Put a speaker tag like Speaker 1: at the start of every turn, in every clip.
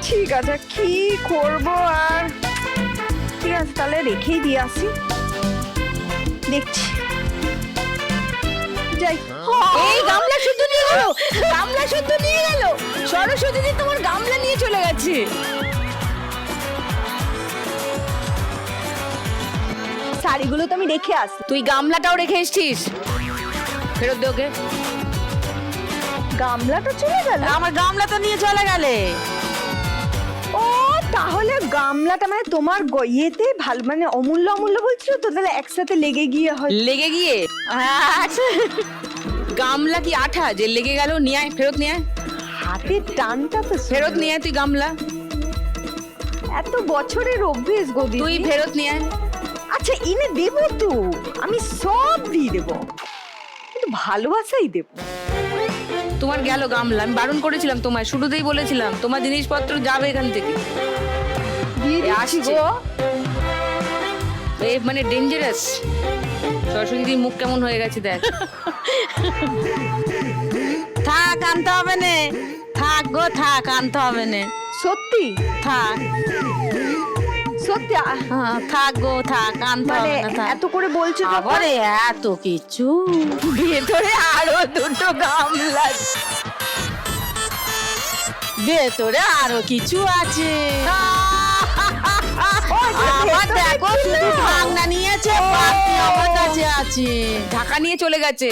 Speaker 1: ঠিক আছে, কি করব আর। ঠিক আছে, তাহলে রেখেই দিয়ে আসি, দেখছি। যাই।
Speaker 2: এই গামলা শুদ্ধ নিয়ে গেল, গামলা শুদ্ধ নিয়ে গেল। সরস্বতী দি তোমার গামলা নিয়ে চলে গেছে।
Speaker 1: শাড়িগুলো তো আমি রেখে আসি।
Speaker 2: তুই গামলাটাও রেখে এসছিস, ফেরত দে ওকে।
Speaker 1: গামলাটা চলে গেল?
Speaker 2: আমার গামলা তো নিয়ে চলে গেলে।
Speaker 1: ও তাহলে গামলাটা মানে তোমার ইয়েতে ভালো, মানে অমূল্য অমূল্য বলছিল তো, তাহলে একসাথে লেগে গিয়ে হয়।
Speaker 2: লেগে গিয়ে? আচ্ছা, গামলা কি আঠা যে লেগে গেল? নিয়ে আয়, ফেরত নিয়ে আয়।
Speaker 1: হাতের টানটা তো
Speaker 2: ফেরত নিয়ে আয় তুই গামলা।
Speaker 1: এত বছরের অভ্যেস গো দিদি।
Speaker 2: তুই ফেরত নিয়ে আয়।
Speaker 1: আচ্ছা এনে দেবো তো, আমি সব দিয়ে দেবো, কিন্তু ভালোবাসাই দেবো।
Speaker 2: তোমার গেল গামলা। আমি বারণ করেছিলাম তোমায়, শুরুতেই বলেছিলাম তোমার জিনিসপত্র যাবে এখান থেকে।
Speaker 1: দিয়ে দিচ্ছি
Speaker 2: আসছে।
Speaker 1: গো।
Speaker 2: মানে ডেঞ্জারাস। সরস্বতী দিদির মুখ কেমন হয়ে গেছে দেখ। থাক, আনতে হবে না। থাক গো, থাক, আনতে হবে না।
Speaker 1: সত্যি?
Speaker 2: থাক,
Speaker 1: সত্যি
Speaker 2: থাক গো, থাক, আনতে
Speaker 1: মানে
Speaker 2: হবে না। থাক।
Speaker 1: এত করে বলছো যখন।
Speaker 2: আবারে এত কিছু, ভেতরে আরো দুটো গামলা, ভেতরে আরো কিছু আছে। আবার দেখো শুধু ঢাকনা নিয়েছে, বাকি আমার কাছে আছে। ঢাকা নিয়ে চলে গেছে।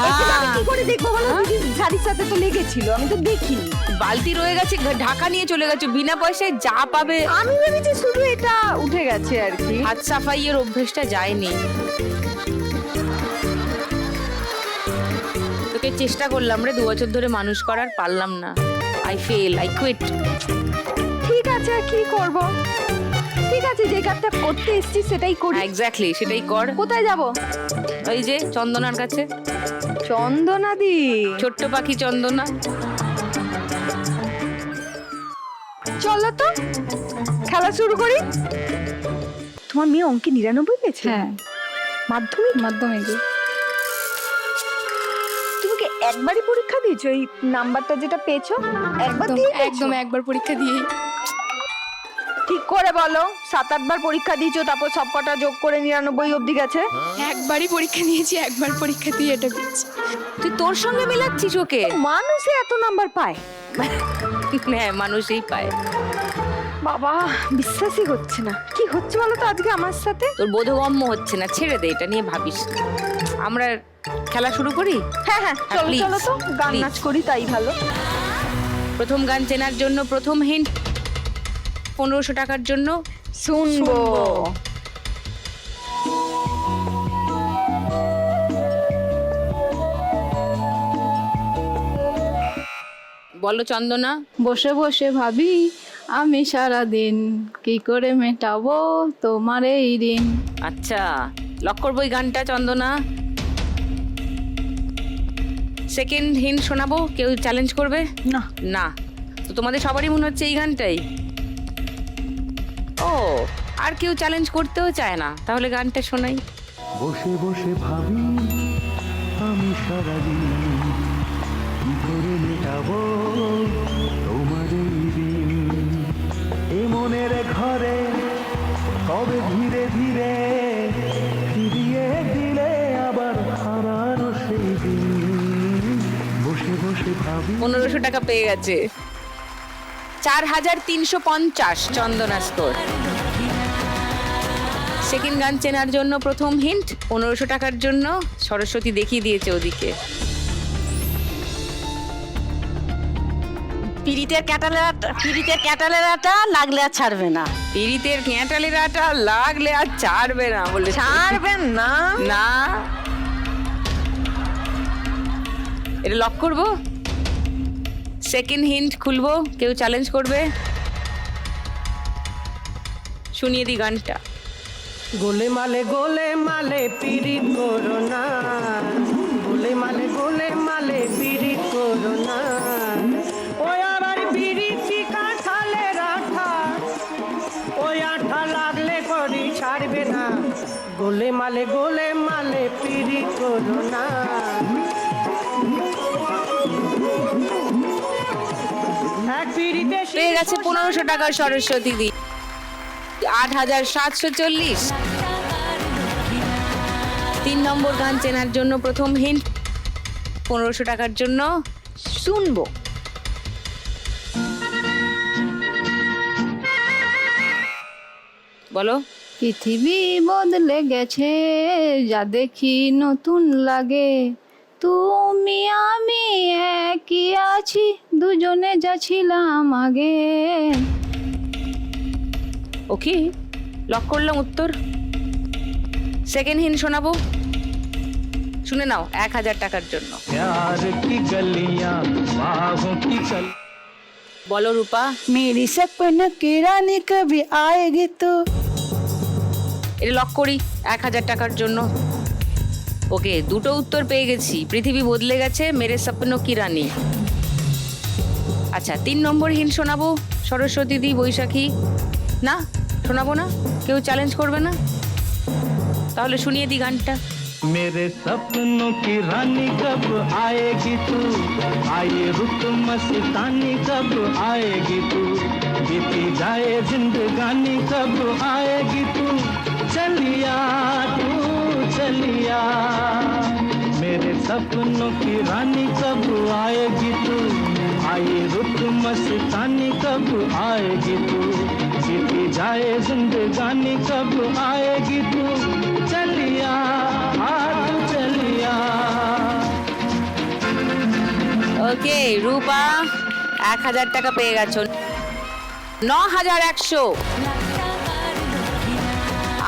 Speaker 1: এগুলো আমি কি করে দেখবো বলো? দিদি শাড়ির সাথে তো লেগেছিল, আমি তো দেখিনি।
Speaker 2: বালতি রয়ে গেছে, ঢাকা নিয়ে চলে গেছে। বিনা পয়সায় যা পাবে।
Speaker 1: আমি ভেবেছি শুধু এটা উঠে গেছে আর কি।
Speaker 2: হাত সাফাইয়ের অভ্যেসটা যায়নি। তোকে চেষ্টা করলাম রে 2 বছর ধরে মানুষ করার, পারলাম না। I fail, I quit.
Speaker 1: ঠিক আছে, আর কি করব? ঠিক আছে, যে কাজটা করতে এসেছি সেটাই করি।
Speaker 2: এক্স্যাক্টলি, সেটাই কর।
Speaker 1: কোথায় যাব?
Speaker 2: ওই যে চন্দনার কাছে।
Speaker 1: চন্দনাদি?
Speaker 2: ছোট্ট পাখি চন্দনা।
Speaker 1: চলো তো খেলা শুরু করি। তোমার মেয়ে অঙ্কে 99 পেয়েছে?
Speaker 3: হ্যাঁ,
Speaker 1: মাধ্যমিক। তুমি কি একবারই পরীক্ষা দিয়েছো? এই নাম্বারটা যেটা পেয়েছো একবার দিয়ে
Speaker 3: একদম একবার পরীক্ষা দিয়ে।
Speaker 1: ঠিক করে বলো, 7-8 বার পরীক্ষা দিয়েছো, তারপর সবকটা যোগ করে 99 অবধি গেছে?
Speaker 3: একবারই পরীক্ষা নিয়েছি, একবার পরীক্ষা দিয়ে এটা পেয়েছি।
Speaker 2: তুই তোর সঙ্গে মিলাচ্ছিস ওকে?
Speaker 1: মানুষে এত নাম্বার পায়?
Speaker 2: হ্যাঁ, মানুষই পায়।
Speaker 1: বাবা বিশ্বাসই হচ্ছে না, কি হচ্ছে বলো তো আজকে আমার সাথে?
Speaker 2: তোর বোধগম্য হচ্ছে না, ছেড়ে দে, এটা নিয়ে ভাবিস না। আমরা খেলা শুরু করি।
Speaker 1: হ্যাঁ হ্যাঁ, চলো
Speaker 2: please,
Speaker 1: চলো তো গান
Speaker 2: please.
Speaker 1: নাচ করি, তাই ভালো।
Speaker 2: প্রথম গান চেনার জন্য প্রথম হিন্ট 1500 টাকার জন্য
Speaker 1: শুনবো।
Speaker 2: বলো চন্দনা।
Speaker 3: বসে বসে ভাবি আমি সারা দিন কি করে মেটাবো তোমার এই ঋণ।
Speaker 2: আচ্ছা, লক করবো এই গানটা চন্দনা। সেকেন্ড হিন্ট শোনাবো, কেউ চ্যালেঞ্জ করবে?
Speaker 1: না
Speaker 2: না। তো তোমাদের সবারই মনে হচ্ছে এই গানটাই। ও, আর কেউ চ্যালেঞ্জ করতেও চায় না, তাহলে গানটা শোনাই।
Speaker 4: বসে বসে ভাবি আমি সারাদিন কি করে মেটাবো তোমার এই ঋণ। এ মনের ঘরে কবে ধীরে ধীরে ফিরিয়ে দিলে আবার হারানো সেই দিন। বসে বসে ভাবি।
Speaker 2: 1500 টাকা পেয়ে গেছে। 4350 চন্দনা স্কোর। সেকেন্ড গান চেনার জন্য প্রথম হিন্ট 1500 টাকার জন্য সরস্বতী দেখিয়ে দিয়েছে ওদিকে।
Speaker 5: পিরিতের ক্যাটালেরাটা লাগলে আর ছাড়বে না।
Speaker 2: পিরিতের ক্যাঁটালের আটা লাগলে আর ছাড়বে না বলে।
Speaker 1: ছাড়বেন না?
Speaker 2: না, এটা লক করবো। সেকেন্ড হিন্ট খুলবো, কেউ চ্যালেঞ্জ করবে? শুনিয়ে দি গানটা।
Speaker 6: গোলে মালে পিরিত করো না, গোলে মালে পিরিত করো না। ওই আবার পিরিতি কাঁঠালের আঠা, ওই আঠা লাগলে করি ছাড়বে না। গোলে মালে পিরিত করো না। এক পিরিত
Speaker 2: 1500 টাকার সরস্বতী দি। 8740। 3 নম্বর গান চেনার জন্য প্রথম হিন্ট 1500 টাকার জন্য
Speaker 1: শুনবো।
Speaker 2: বলো।
Speaker 3: পৃথিবী বদলে গেছে, যা দেখি নতুন লাগে, তুমি আমি একই আছি, দুজনে যা ছিলাম আগে।
Speaker 2: ওকে, লক করলাম উত্তর। সেকেন্ড হিন্ট শোনাবো, শুনে নাও 1000 টাকার জন্য।
Speaker 4: प्यार की गलियां बाहों की कल
Speaker 2: বলো রূপা।
Speaker 6: मेरी सपना की रानी कभी आएगी तो।
Speaker 2: এটা লক করি 1000 টাকার জন্য। ওকে, দুটো উত্তর পেয়ে গেছি, পৃথিবী বদলে গেছে, মেরে সপনো কি রানী। আচ্ছা, 3 নম্বর হিন্ট শোনাবো, সরস্বতী দি, বৈশাখী। না, শোনাবো না, কেউ চ্যালেঞ্জ করবে না, তাহলে শুনিয়ে দি গানটা।
Speaker 4: मेरे सपनों की रानी कब आएगी तू, आए रुत मस्तानी कब आएगी तू, बीती जाए जिंदगानी कब आएगी तू, चलिया तू चलिया। मेरे सपनों की रानी कब आएगी तू, आए रुत मस्तानी कब आएगी तू, बीती जाए जिंदगानी कब आएगी तू, चलिया हाथ चलिया।
Speaker 2: ওকে রূপা, 1000 টাকা পেয়ে গেছো। 9100।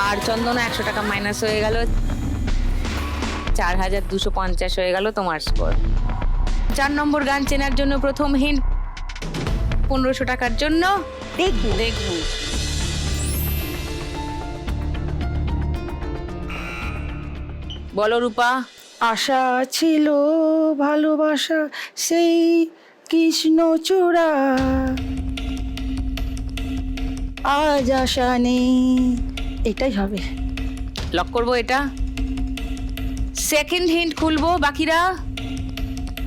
Speaker 2: আর চন্দনা 100 টাকা মাইনাস হয়ে গেল, 4250 হয়ে গেল তোমার স্কোর। 4 নম্বর গান চেনার জন্য প্রথম হিন্ট 1500 টাকার জন্য
Speaker 1: দেখবো।
Speaker 2: দেখবো। বলো রূপা।
Speaker 6: আশা ছিল ভালোবাসা সেই কৃষ্ণচূড়া, আজ আশা নেই। এটাই হবে।
Speaker 2: লক করবো এটা। সেকেন্ড হিন্ট খুলবো, বাকিরা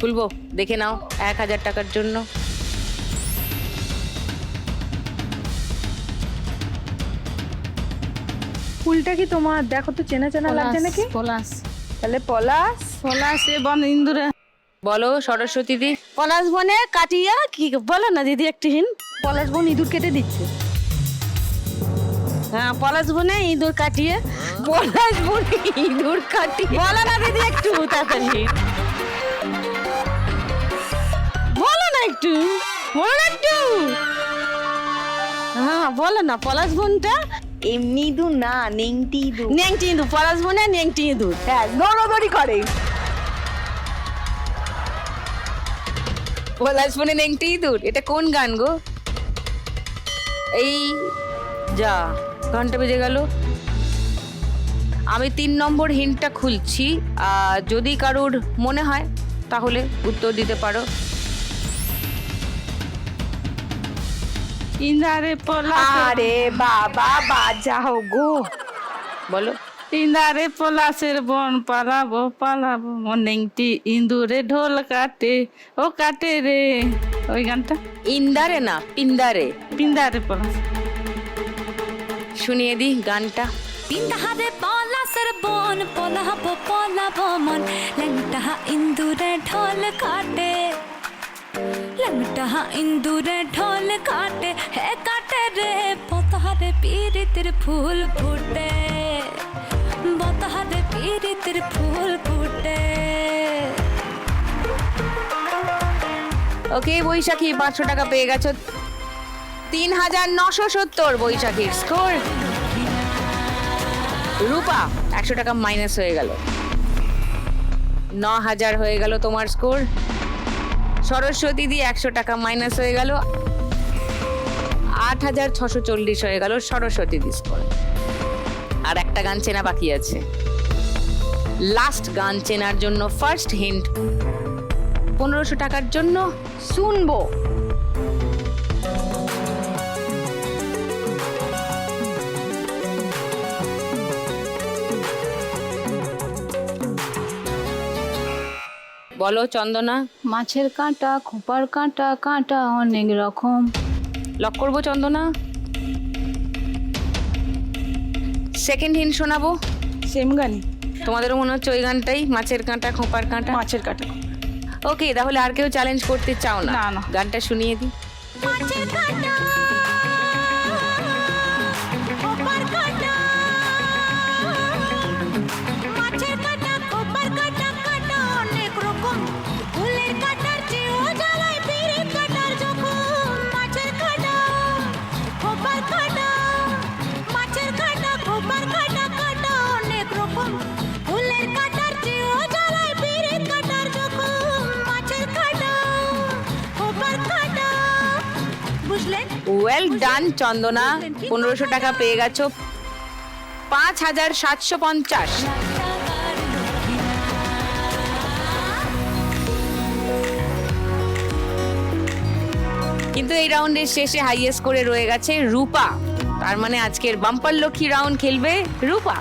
Speaker 2: খুলবো, দেখে নাও 1000 টাকার জন্য।
Speaker 1: ফুলটা কি তোমার? দেখো তো চেনা চেনা লাগছে নাকি?
Speaker 3: পলাশ।
Speaker 1: তাহলে পলাশ।
Speaker 5: পলাশ বন ইন্দুরে
Speaker 2: বলো সরস্বতী দি।
Speaker 5: পলাশ বনে কাটিয়া কি বলো না দিদি একটু হিন।
Speaker 1: পলাশ বোন ইঁদুর কেটে দিচ্ছে।
Speaker 5: হ্যাঁ, পলাশ বনে ইঁদুর কাটিয়ে।
Speaker 1: পলাশ বোন ইঁদুর কাটি।
Speaker 5: বলো না দিদি একটু তাড়াতাড়ি বলো না একটু, বলো না একটু। হ্যাঁ বলো না, পলাশ বোনটা
Speaker 1: এমনি ইঁদুর না, নেংটি ইঁদুর।
Speaker 5: ন্যাংটি ইঁদুর, পলাশ বনে ন্যাংটি ইঁদুর।
Speaker 1: হ্যাঁ, দৌড়াদৌড়ি করে।
Speaker 2: পলাশ বনে নেংটি ইঁদুর, এটা কোন গান গো? এই যা, ঘন্টা বেজে গেল। আমি 3 নম্বর হিন্টটা খুলছি, যদি কারুর মনে হয় তাহলে উত্তর দিতে পারো।
Speaker 5: ইন্দারে পলাশ,
Speaker 1: আরে বাবা বাজাও গো।
Speaker 2: বলো।
Speaker 5: ইন্দারে পলাশের বন পালাবো পালাবো, ন্যাংটি ইঁদুরে ঢোল কাটে, ও কাটে রে। ওই গানটা।
Speaker 2: ইন্দারে না, পিন্দারে।
Speaker 5: পিন্দারে পলাশ।
Speaker 2: শুনিয়ে দি গানটা।
Speaker 7: পিন্দাহারে পলাশের বন পলাবো পলাবো মন, ল্যাংটাহা ইন্দুরে ঢোল কাটে, ল্যাংটাহা ইন্দুরে ঢোল কাটে, হে কাটে রে। পতাহারে পীড়িতের ফুল ফুটে, বতাহারে পীড়িতের ফুল ফুটে।
Speaker 2: ওকে বৈশাখী, 500 টাকা পেয়ে গেছো। 3970 বৈশাখীর স্কোর। রূপা 100 টাকা মাইনাস হয়ে গেল, 9000 হয়ে গেল তোমার স্কোর। সরস্বতী দি 100 টাকা মাইনাস হয়ে গেল, 8640 হয়ে গেল সরস্বতী দি স্কোর। আর একটা গান চেনা বাকি আছে। লাস্ট গান চেনার জন্য ফার্স্ট হিন্ট 1500 টাকার জন্য
Speaker 1: শুনবো।
Speaker 2: বলো চন্দনা।
Speaker 3: মাছের কাঁটা, খোপার কাঁটা, কাঁটা অনেক রকম,
Speaker 2: লক করবো চন্দনা? সেকেন্ড হিন্ট শোনাবো।
Speaker 6: সেম গানই,
Speaker 2: তোমাদেরও মনে হচ্ছে ওই গানটাই, মাছের কাঁটা খোঁপার কাঁটা?
Speaker 6: মাছের কাটা।
Speaker 2: ওকে, তাহলে আর কেউ চ্যালেঞ্জ করতে চাও না?
Speaker 5: না, না।
Speaker 2: গানটা শুনিয়ে দিই।
Speaker 7: মাছের কাঁটা খোপার কাঁটা মাছের কাঁটা খোপার কাঁটা কাঁটা অনেক রকম ফুলের কাঁটার চেয়েও জ্বালায় পিরিত কাঁটার যখন মাছের কাঁটা খোপার কাঁটা মাছের কাঁটা খোপার কাঁটা কাঁটা অনেক রকম ফুলের কাঁটার চেয়েও জ্বালায় পিরিত কাঁটার যখন মাছের কাঁটা খোপার কাঁটা বুঝলেন?
Speaker 2: ওয়েল ডান চন্দনা, 1500 টাকা পেয়ে গেছো। 5750। কিন্তু এই রাউন্ডের শেষে হাইয়েস্ট করে রয়ে গেছে রূপা। তার মানে আজকের বাম্পার লক্ষ্মী রাউন্ড খেলবে রূপা।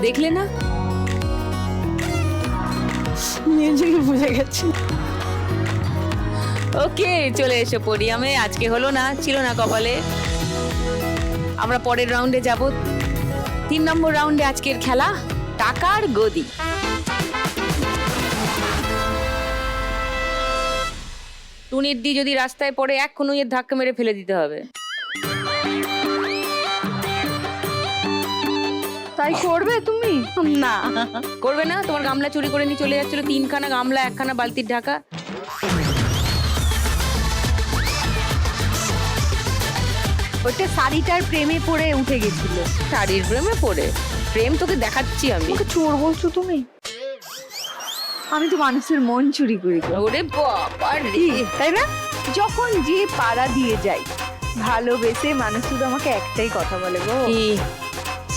Speaker 2: দেখলে না?
Speaker 6: নিজেকে বুঝে গেছি।
Speaker 2: ওকে, চলে এসো পোডিয়ামে। আজকে হলো না, ছিল না কপালে। আমরা পরের রাউন্ডে যাব। 3 নম্বর রাউন্ডে আজকের খেলা টাকার গদি। টুনির দি যদি রাস্তায় পড়ে এক কুনুইয়ের ধাক্কা মেরে ফেলে দিতে হবে।
Speaker 1: তাই করবে তুমি?
Speaker 6: না,
Speaker 2: করবে না? তোমার গামলা চুরি করে নিয়ে চলে যাচ্ছিল, 3খানা গামলা, 1খানা বালতির ঢাকা।
Speaker 1: ওটা শাড়িটার প্রেমে পড়ে উঠে গেছিল।
Speaker 2: শাড়ির প্রেমে পড়ে? প্রেম তোকে দেখাচ্ছি আমি।
Speaker 1: আমাকে চোর বলছো তুমি? আমি তো মানুষের মন চুরি করি গো।
Speaker 2: ওরে বাবা রে,
Speaker 1: তাই না? যখন যে পাড়া দিয়ে যাই, ভালোবেসে মানুষ শুধু আমাকে একটাই কথা বলে গো,
Speaker 2: কি?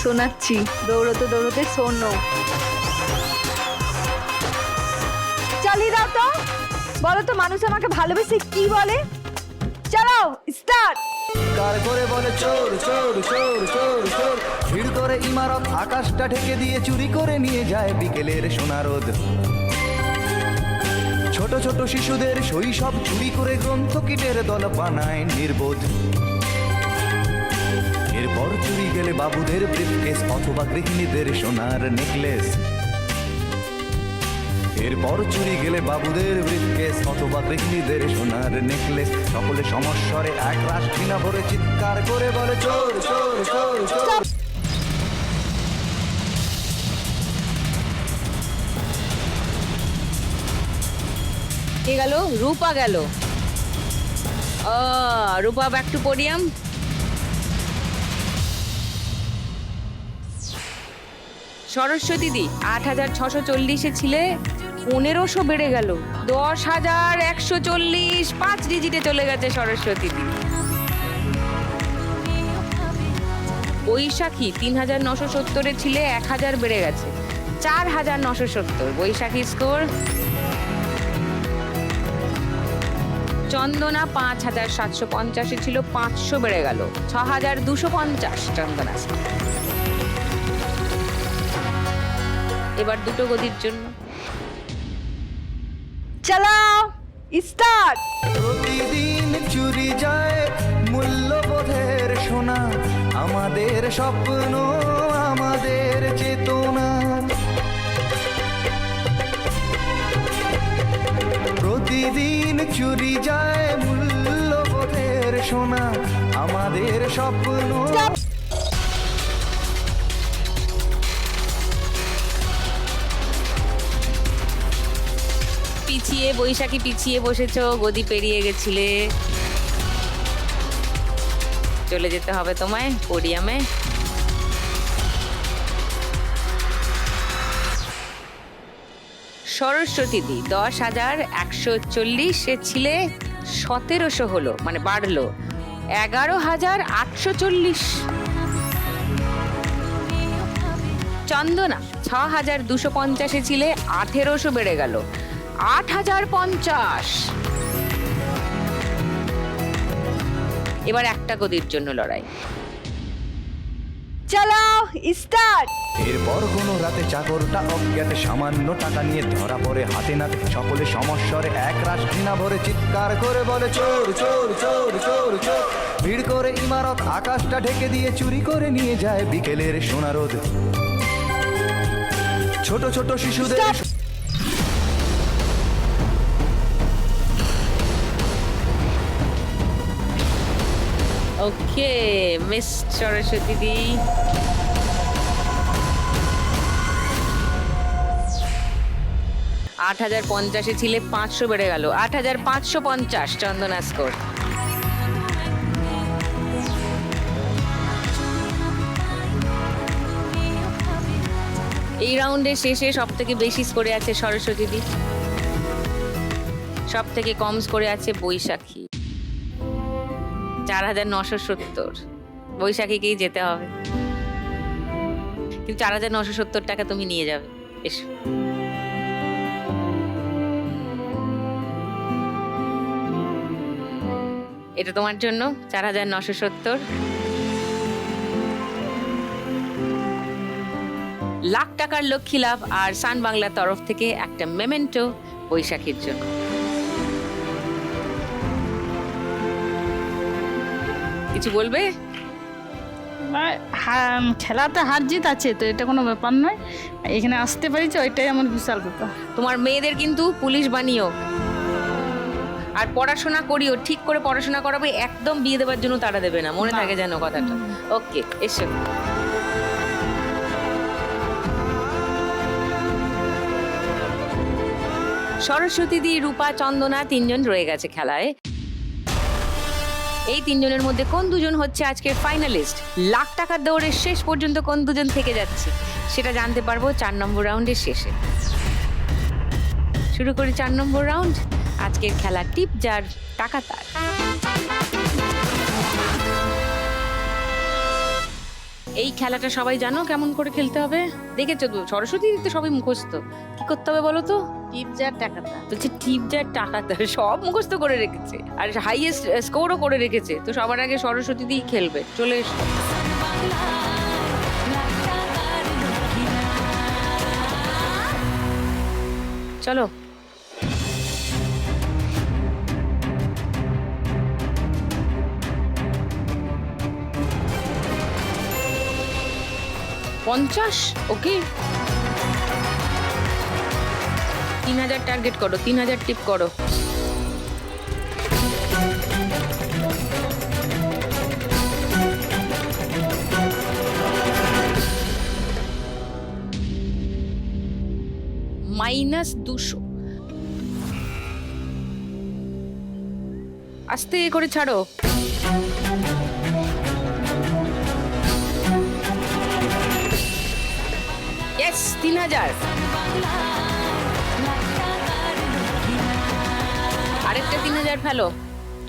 Speaker 1: শোনাচ্ছি, দৌড়তে দৌড়তে শোনো। চালিয়ে দাও তো, বলো তো মানুষ আমাকে ভালোবেসে কি বলে? চালাও, স্টার্ট।
Speaker 8: কার করে বলে চোর চোর চোর চোর চোর, ভিড় করে ইমারত আকাশটা ঢেকে দিয়ে চুরি করে নিয়ে যায় বিকেলের সোনারোদ। ছোট ছোট শিশুদের শৈশব চুরি করে গ্রন্থ কিটের দল বানায় নির্বোধ। এরপর চুরি গেলে বাবুদের ব্রিফকেস অথবা গৃহিণীদের সোনার নেকলেস। এরপর চুরি গেলে বাবুদের ব্রিফকেস অথবা গৃহিণীদের সোনার নেকলেস। সকলে সমস্বরে এক রাশ ঘৃণা ভরে চিৎকার করে বলে চোর চোর চোর চোর।
Speaker 2: কে গেল? রূপা গেল। রূপা ব্যাক টু পোডিয়াম। সরস্বতী দি 8640 ছিলে, 1500 বেড়ে গেল, 10140, 5 ডিজিটে চলে গেছে সরস্বতী দি। বৈশাখী 3970 ছিলে, 1000 বেড়ে গেছে, 4970 বৈশাখী স্কোর। চন্দনা 5750 ছিল, 500 বেড়ে গেল, 6250 চন্দনা। এবার দুটো গদির জন্য
Speaker 1: চালাও, স্টার্ট।
Speaker 8: প্রতিদিন চুরি যায় মূল্যবোধের সোনা, আমাদের স্বপ্ন আমাদের চেতনা। প্রতিদিন চুরি যায় মূল্যবোধের সোনা, আমাদের স্বপ্ন।
Speaker 2: পিছিয়ে বৈশাখী পিছিয়ে বসেছ, গদি পেরিয়ে গেছিলে। চলে যেতে হবে তোমায় পোডিয়ামে। সরস্বতী দি 10,140 ছিলে, 1700 হলো, মানে বাড়লো, 11,840। চন্দনা 6,250 ছিলে, 1800 বেড়ে গেল 8,050। এবার একটা গদির জন্য লড়াই।
Speaker 1: চালাও স্টার্ট।
Speaker 8: এরপর কোনো রাতে চাকরটা অজ্ঞাতে সামান্য টাকা নিয়ে ধরা পড়ে হাতে নাতে, সকলে সমস্বরে এক রাশ ঘৃণা ভরে চিৎকার করে বলে চোর চোর চোর চোর চোর। ভিড় করে ইমারত আকাশটা ঢেকে দিয়ে চুরি করে নিয়ে যায় বিকেলের সোনারোদ। ছোট ছোট শিশুদের
Speaker 2: ওকে মিস সরস্বতী দি। আট 8,050 ছিলে, 500 বেড়ে গেল 8,550। চন্দনা স্কোর। এই রাউন্ডের শেষে সব থেকে বেশি স্কোরে আছে সরস্বতী দি, সব থেকে কম স্কোরে আছে বৈশাখী 4,970। বৈশাখীকেই যেতে হবে, কিন্তু 4,970 টাকা তুমি নিয়ে যাবে। এসো। এটা তোমার জন্য 4,970। লাখ টাকার লক্ষ্মী লাভ আর সান বাংলার তরফ থেকে একটা মেমেন্টো বৈশাখীর জন্য। কিছু বলবে?
Speaker 5: খেলাতে হার জিত আছে তো, এটা কোনো ব্যাপার নয়। এখানে আসতে পারিছে ওইটাই আমার বিশাল ব্যাপার।
Speaker 2: তোমার মেয়েদের কিন্তু পুলিশ বানিও, আর পড়াশোনা করিও, ঠিক করে পড়াশোনা করাবে, একদম বিয়ে দেওয়ার জন্য তারা দেবে না, মনে থাকে যেন কথাটা। ওকে, এসো। সরস্বতী দি, রূপা, চন্দনা 3 জন রয়ে গেছে খেলায়। এই 3 জনের মধ্যে কোন দুজন হচ্ছে আজকের ফাইনালিস্ট, লাখ টাকার দৌড়ের শেষ পর্যন্ত কোন দুজন থেকে যাচ্ছে, সেটা জানতে পারবো 4 নম্বর রাউন্ডের শেষে। শুরু করি 4 নম্বর রাউন্ড। আজকের খেলা টিপ যার টাকা তার। এই খেলাটা সবাই জানো কেমন করে খেলতে হবে? দেখেছো তো, সরস্বতী দিতে সবাই মুখস্থ। কি করতে হবে বলো তো?
Speaker 5: টিপ যার টাকাটা।
Speaker 2: বলছে টিপ যার টাকা তার, সব মুখস্থ করে রেখেছে, আর হাইয়েস্ট স্কোরও করে রেখেছে। তো সবার আগে সরস্বতী দিয়েই খেলবে। চলে এসো। চলো। $50। ওকে, 3,000 টার্গেট করো, 3,000 টিপ করো। -200। আস্তে করে ছাড়ো। ইয়েস, 3,000। আরেকটা 3,000 ফেলো।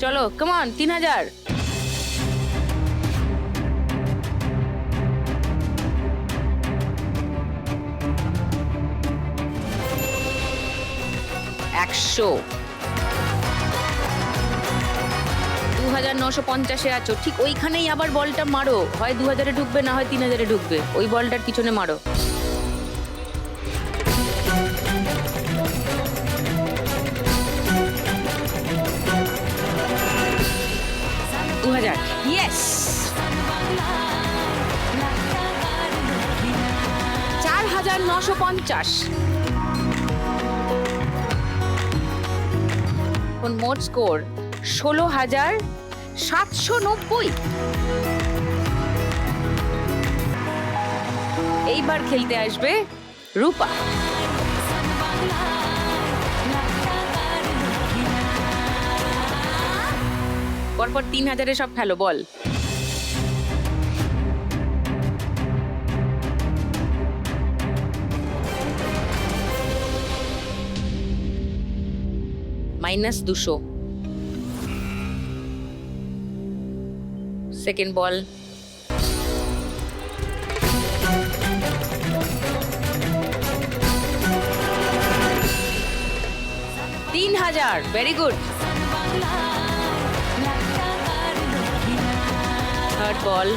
Speaker 2: চলো, কমান, 3,000। $100। 2,950-এ আছো, ঠিক ওইখানেই আবার বলটা মারো। হয় 2,000-এ ঢুকবে, না হয় 3,000-এ ঢুকবে। ওই বলটার পিছনে মারো। ইয়েস, 4,950। মোট স্কোর 16,790। এইবার খেলতে আসবে রূপা। পরপর 3,000-এ সব ফেলো ball. -200। Second ball. $3000, very good. Third ball.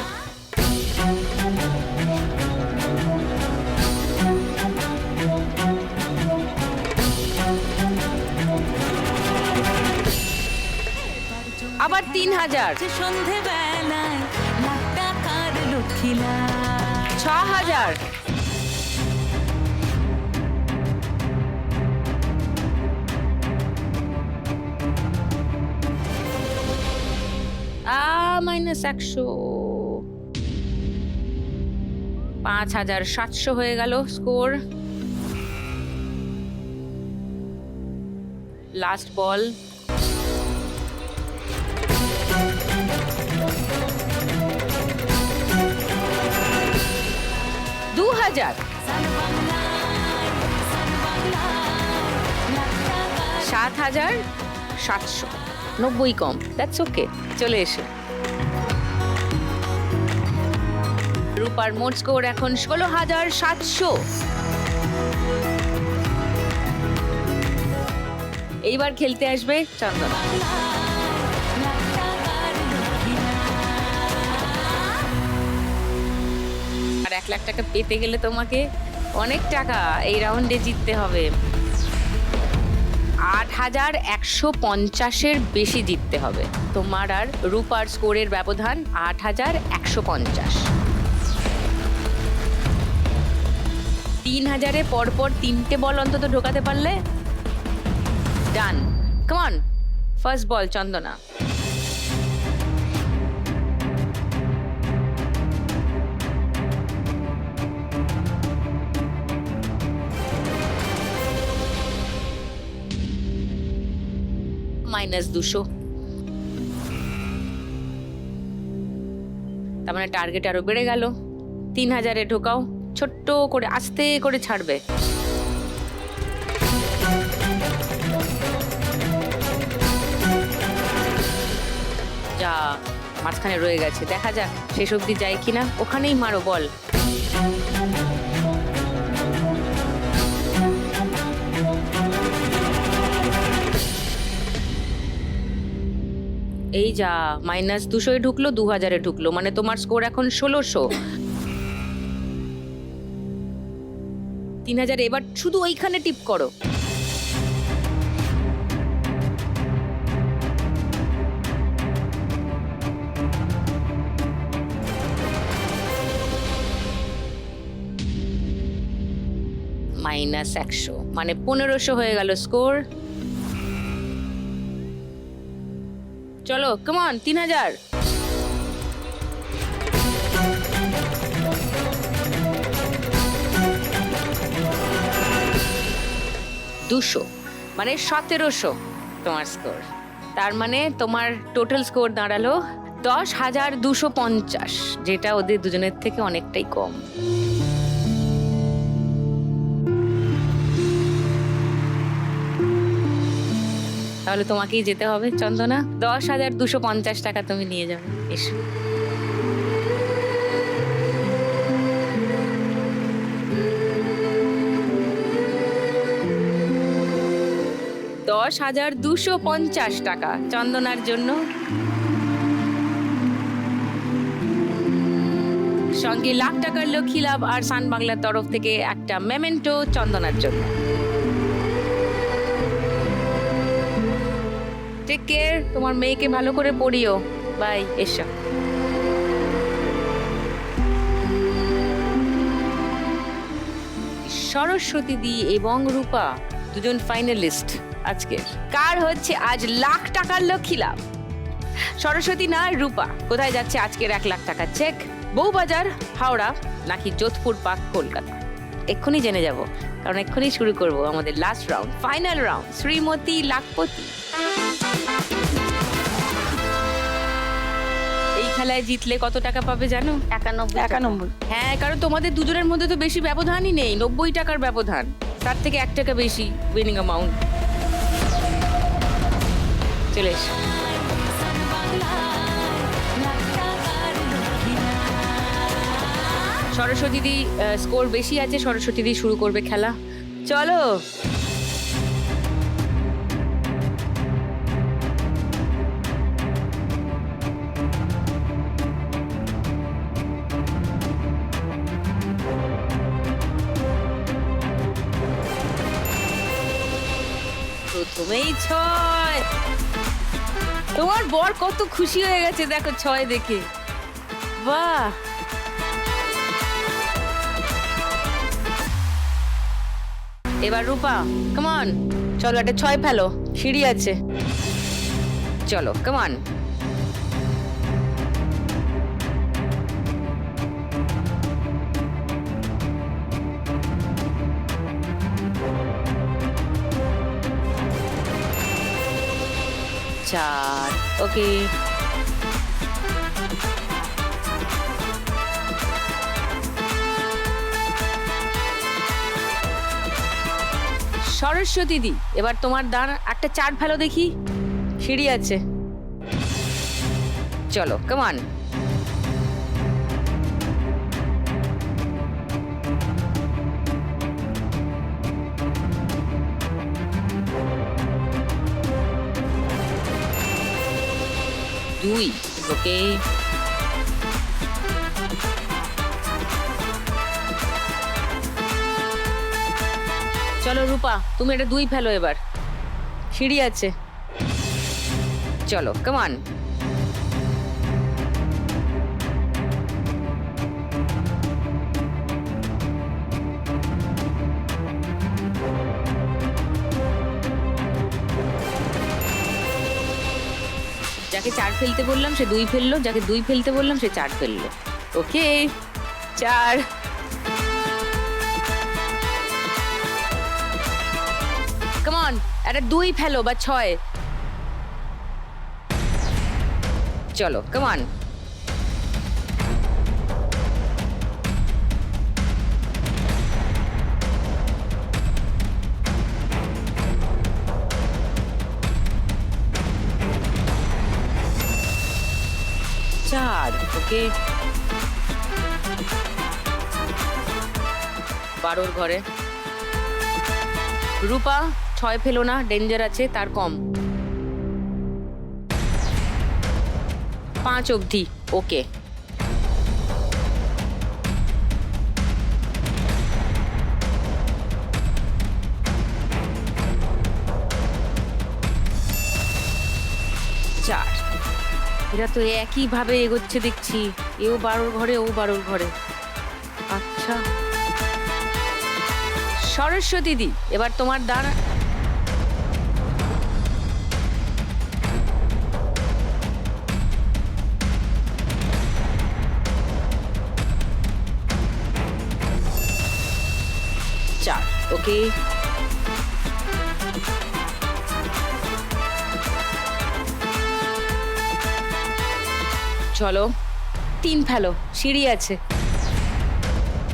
Speaker 2: আবার 3000,
Speaker 7: সন্ধেবেলায় লাখ টাকার লক্ষ্মীলা
Speaker 2: 6000, -100, 5700 হয়ে গেল score. Last ball. $2000, 7700, 90 com, that's okay. চলে এসো। রূপার মোট স্কোর এখন 16700। এইবার খেলতে আসবে চন্দনা। আর 1 লাখ টাকা পেতে গেলে তোমাকে অনেক টাকা এই রাউন্ডে জিততে হবে। 8150-এর বেশি জিততে হবে তোমার আর রূপার স্কোরের ব্যবধান 8150। 3000-এ পরপর 3টে বল অন্তত ঢোকাতে পারলে ডান। কাম অন, ফার্স্ট বল চন্দনা। -200, তার মানে টার্গেট আরো বেড়ে গেল। 3000-এ ঢোকাও, ছোট্ট করে আস্তে করে ছাড়বে। যা মাঝখানে রয়ে গেছে, দেখা যাক শেষ অবধি যায় কিনা। ওখানেই মারো বল। এই যা -200-এ ঢুকলো, 2000-এ ঢুকলো, মানে তোমার স্কোর এখন 1600। 3000, এবার শুধু ওইখানে টিপ করো। -100, মানে 1500 হয়ে গেল স্কোর। চলো কাম অন, 3000। 200, মানে 1700 তোমার স্কোর। তার মানে তোমার টোটাল স্কোর দাঁড়ালো 10,250, যেটা ওদের দুজনের থেকে অনেকটাই কম। তাহলে তোমাকেই যেতে হবে চন্দনা। 10,250 টাকা তুমি নিয়ে যাবে। এসো। $10,250 টাকা চন্দনার জন্য, সঙ্গে লাখ টাকার লক্ষ্মী লাভ আর সান বাংলার তরফ থেকে একটা মেমেন্টো চন্দনার জন্য। টেক কেয়ার, তোমার মেয়েকে ভালো করে পড়িও। বাই। এসো। সরস্বতী দি এবং রূপা দুজন ফাইনালিস্ট আজকে। কার হচ্ছে আজ লাখ টাকার লক্ষ্মী লাভ? সরস্বতী না রূপা? কোথায় যাচ্ছে আজকের 1 লাখ টাকা চেক? বউবাজার, হাওড়া নাকি যোধপুর পার্ক, কলকাতা? এক্ষুনি জেনে যাব, কারণ এক্ষুনি শুরু করব আমাদের last round, final round, Shrimati lakhpati. এই খেলায় জিতলে কত টাকা পাবে জানো?
Speaker 1: 91।
Speaker 2: হ্যাঁ, কারণ তোমাদের দুজনের মধ্যে তো বেশি ব্যবধানই নেই, 90 টাকার ব্যবধান, তার থেকে 1 টাকা বেশি উইনিং অ্যামাউন্ট। চলে এসো। সরস্বতী দি স্কোর বেশি আছে, সরস্বতী দি শুরু করবে খেলা। চলো। প্রথমেই 6। তোমার বর কত খুশি হয়ে গেছে দেখো 6 দেখে। বাহ। এবার রূপা, কাম অন, চলো একটা 6 ফেলো, সিঁড়ি আছে। চলো, কাম অন। চার, ওকে। সরস্বতী দি, এবার তোমার দান, একটা 4 ফেলো দেখি, সিঁড়ি আছে। চলো, কাম অন। দুই, ওকে। চলো রূপা, তুমি এটা 2 ফেলো এবার, সিঁড়ি আছে। চলো, কাম অন। যাকে 4 ফেলতে বললাম সে 2 ফেললো, যাকে 2 ফেলতে বললাম সে 4 ফেললো। ওকে, 4। কাম অন, একটা 2 ফেলো বা 6। চলো, কাম অন। চার, ওকে। 12 ঘরে। রূপা 6 ফেলো না, ডেঞ্জার আছে, তার কম। 5 অবধি, ওকে। চার। এরা তো একই ভাবে এগোচ্ছে দেখছি, এও 12 ঘরে, ও 12 ঘরে। আচ্ছা, সরস্বতী দি, এবার তোমার দান। চার, ওকে। চলো, 3 ফেলো, সিঁড়ি আছে।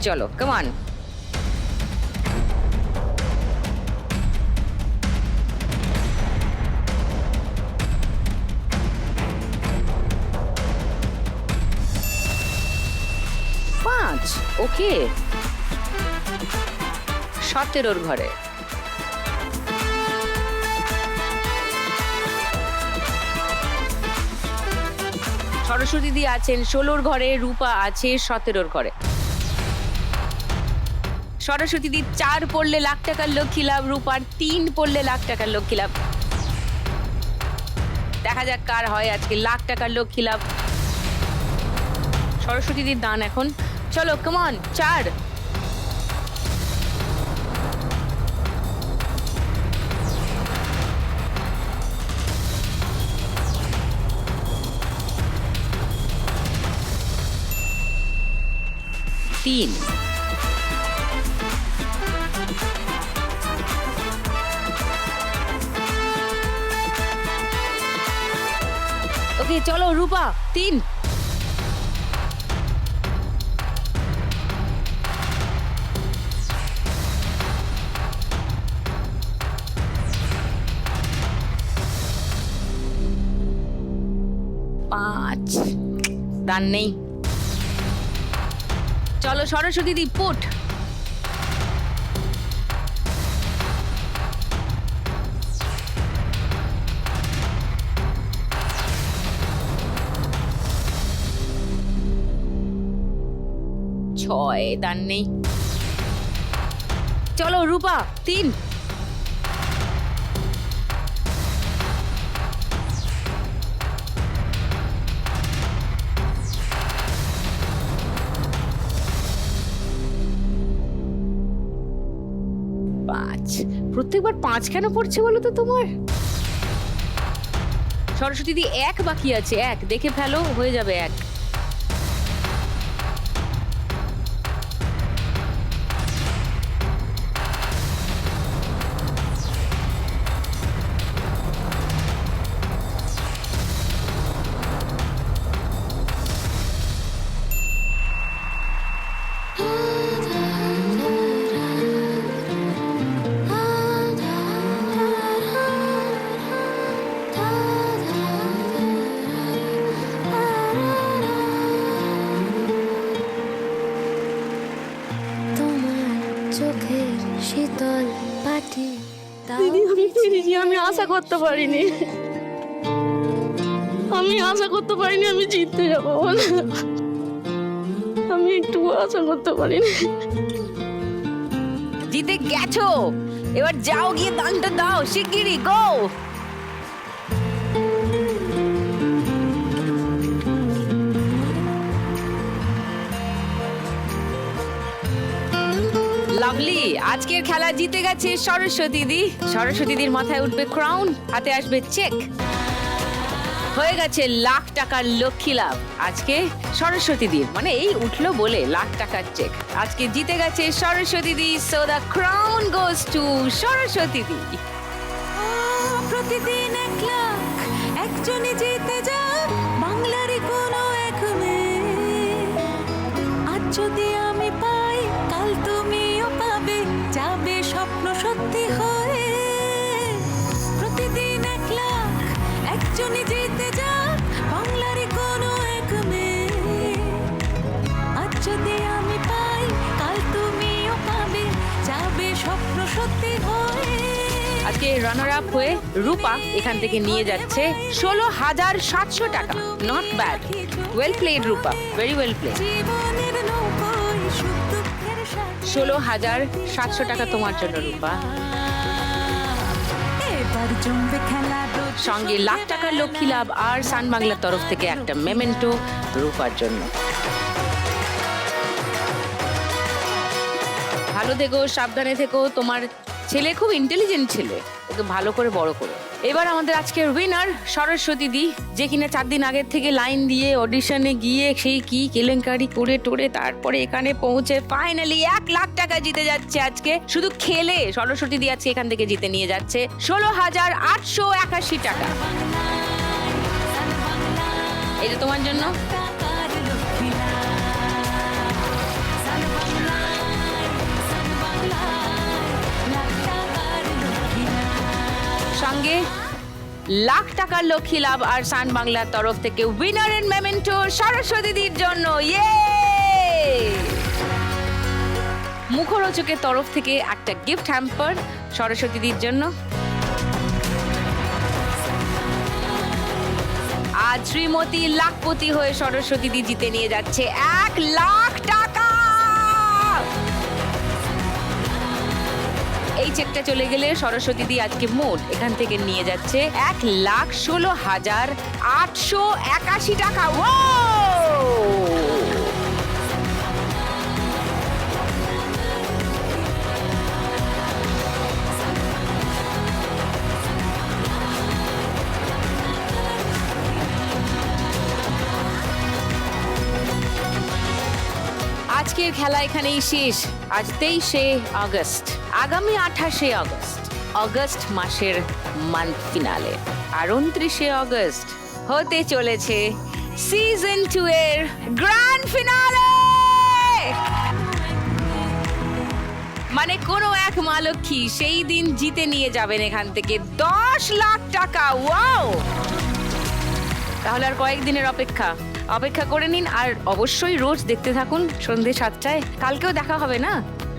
Speaker 2: চলো, কাম অন। পাঁচ, ওকে। 17 ঘরে। সরস্বতী দি আছেন 16 ঘরে, রূপা আছে 17 ঘরে। সরস্বতী দি 4 পড়লে লাখ টাকার লক্ষ্মী লাভ, রূপার 3 পড়লে লাখ টাকার লক্ষ্মী লাভ। দেখা যাক কার হয় আজকে লাখ টাকার লক্ষ্মী লাভ। সরস্বতী দির দান এখন। চলো, কাম অন, 4। তিন। ওকে, চলো রূপা, 3। পাঁচ, দান নেই। চলো সরস্বতী দি পুট। ছয়, দান নেই। চলো রূপা 3। পাঁচ। প্রত্যেকবার 5 কেন পড়ছে বলো তো তোমার? সরস্বতী দি 1 বাকি আছে, 1 দেখে ফেলো, হয়ে যাবে 1।
Speaker 7: চোখের শীতল পাটি
Speaker 3: দিদি আমি পেরেছি, আমি আশা করতে পারিনি, আমি জিততে যাবো বলে। আমি একটু আশা করতে পারিনি।
Speaker 2: জিতে গেছো, এবার যাও গিয়ে দানটা দাও, শিগগিরই গো। লাভলি, আজকের খেলা জিতে গেছে সরস্বতী দি। সরস্বতী দির মাথায় উঠবে ক্রাউন, হাতে আসবে চেক। হয়ে গেছে লাখ টাকার লক্ষ্মী লাভ আজকে সরস্বতী দির, মানে এই উঠলো বলে লাখ টাকার চেক আজকে জিতে গেছে Saraswati di. So the crown goes to Saraswati di.
Speaker 7: প্রতিদিন 1 লাখ একজনই জিতে যাক, বাংলারই কোনো এক মেয়ে। আজ যদি আমি পাই, কাল তুমিও পাবে, যাবে স্বপ্ন সত্যি হয়ে। প্রতিদিন 1 লাখ একজনই জিতে যাক, বাংলারই কোনো এক মেয়ে। আজ যদি আমি পাই, কাল তুমিও পাবে, যাবে স্বপ্ন সত্যি হয়ে।
Speaker 2: আজকে রানার আপ হয়ে রূপা এখান থেকে নিয়ে যাচ্ছে 16,700 টাকা। Not bad, well played Rupa, very well played.
Speaker 7: জীবনের নৌকোয় সুখ দুঃখের সাথী
Speaker 2: 16,700 টাকা তোমার জন্য রূপা।
Speaker 7: এবার জমবে খেলা,
Speaker 2: সঙ্গে লাখ টাকার লক্ষ্মী লাভ আর সান বাংলার তরফ থেকে একটা মেমেন্টো রূপার জন্য। ভালো থেকো, সাবধানে থেকো। তোমার ছেলে খুব ইন্টেলিজেন্ট ছেলে, ওকে ভালো করে বড় করো। এবার আমাদের আজকের উইনার সরস্বতী দি, যে কিনা 4 দিন আগের থেকে লাইন দিয়ে অডিশনে গিয়ে সেই কি কেলেঙ্কারি করে টোরে তারপরে এখানে পৌঁছে ফাইনালি 1 লাখ টাকা জিতে যাচ্ছে। আজকে শুধু খেলে সরস্বতী দি আজকে এখান থেকে জিতে নিয়ে যাচ্ছে 16,881 টাকা। এটা তোমার জন্য।
Speaker 7: টাকার লক্ষ্মী
Speaker 2: সঙ্গে লাখ টাকার লক্ষ্মী লাভ আর সান বাংলার তরফ থেকে উইনার এন্ড মেমেন্টো সরস্বতী দির জন্য। ইয়ে! মুখরোচকের তরফ থেকে একটা গিফট হ্যাম্পার সরস্বতী দির জন্য। আজ শ্রীমতী লাখপতি হয়ে সরস্বতী দি জিতে নিয়ে যাচ্ছে 1 লাখ টাকা। এই চেকটা চলে গেলে সরস্বতী দি আজকে মোট এখান থেকে নিয়ে যাচ্ছে 1,16,881 টাকা। আজকের খেলা এখানেই শেষ। আজ 23শে আগস্ট, আগামী 28শে আগস্ট মাসের মান্থ ফিনালে, আর 29শে আগস্ট হতে চলেছে সিজন 2 এর গ্র্যান্ড ফিনালে। মানে কোনো এক মা লক্ষ্মী সেই দিন জিতে নিয়ে যাবেন এখান থেকে 10 লাখ টাকা। ওয়াও! তাহলে আর কয়েকদিনের অপেক্ষা, অপেক্ষা করে নিন আর অবশ্যই রোজ দেখতে থাকুন সন্ধ্যে 7টায়। কালকেও দেখা হবে না?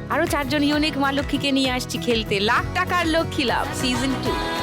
Speaker 2: আরো 4জন ইউনিক মা লক্ষ্মীকে নিয়ে আসছি খেলতে লাখ টাকার লক্ষ্মী লাভ সিজন 2।